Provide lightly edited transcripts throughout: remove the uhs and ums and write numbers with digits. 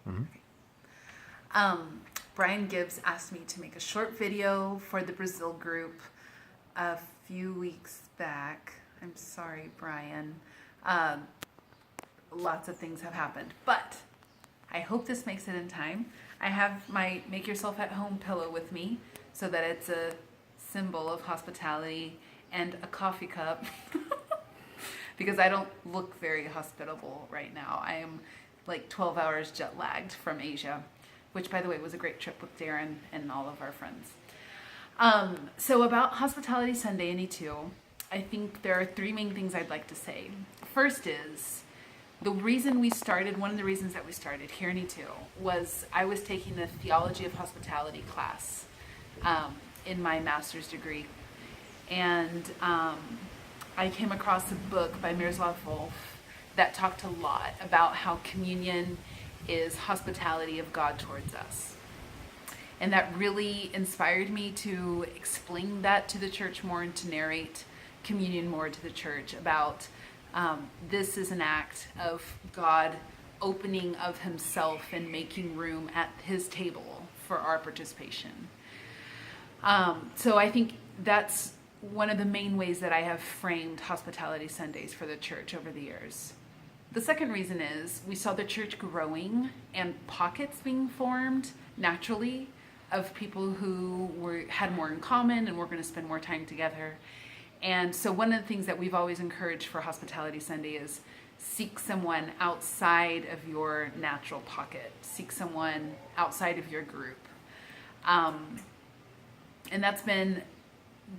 Mm-hmm. Brian Gibbs asked me to make a short video for the Brazil group a few weeks back. I'm sorry, Brian. Lots of things have happened, but I hope this makes it in time. I have my Make Yourself at Home pillow with me so that it's a symbol of hospitality, and a coffee cup because I don't look very hospitable right now. I am like 12 hours jet lagged from Asia, which, by the way, was a great trip with Darren and all of our friends. So about Hospitality Sunday in E2, I think there are three main things I'd like to say. First is, one of the reasons that we started here in E2 was I was taking the Theology of Hospitality class in my master's degree. And I came across a book by Miroslav Volf that talked a lot about how communion is hospitality of God towards us. And that really inspired me to explain that to the church more and to narrate communion more to the church about this is an act of God opening of himself and making room at his table for our participation. So I think that's one of the main ways that I have framed Hospitality Sundays for the church over the years. The second reason is we saw the church growing and pockets being formed naturally of people who had more in common and were going to spend more time together. And so one of the things that we've always encouraged for Hospitality Sunday is seek someone outside of your natural pocket. Seek someone outside of your group. And that's been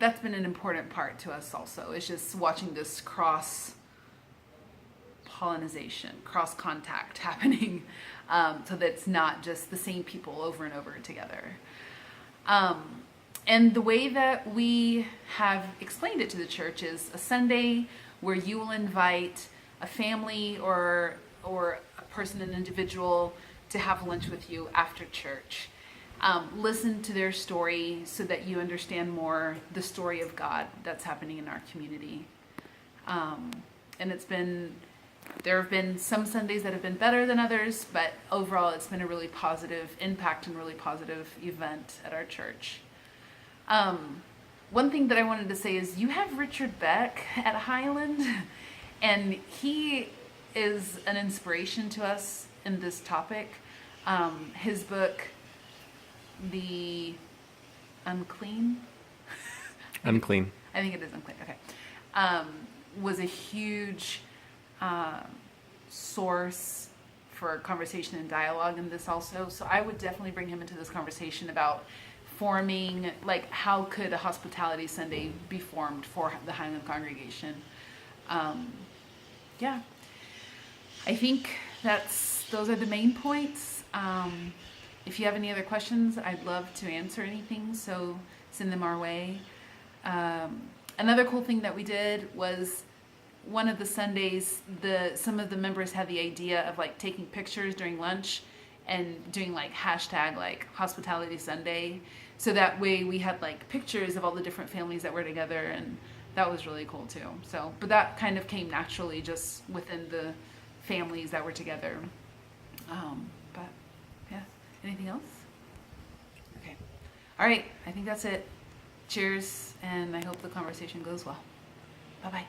an important part to us also. It's just watching this cross-pollinization, cross-contact happening so that it's not just the same people over and over together. And the way that we have explained it to the church is a Sunday where you will invite a family or a person, an individual, to have lunch with you after church. Listen to their story so that you understand more the story of God that's happening in our community. And there have been some Sundays that have been better than others, but overall it's been a really positive impact and really positive event at our church. One thing that I wanted to say is you have Richard Beck at Highland, and he is an inspiration to us in this topic. His book, The Unclean? Unclean. I think it is Unclean, okay. Was a huge source for conversation and dialogue in this also. So I would definitely bring him into this conversation about forming, like, how could a Hospitality Sunday be formed for the Highland congregation? Yeah, I think those are the main points. If you have any other questions, I'd love to answer anything, so send them our way. Another cool thing that we did was one of the Sundays, some of the members had the idea of like taking pictures during lunch and doing like hashtag like Hospitality Sunday. So that way we had like pictures of all the different families that were together, and that was really cool too. So, but that kind of came naturally just within the families that were together. But yeah, anything else? Okay. All right, I think that's it. Cheers, and I hope the conversation goes well. Bye-bye.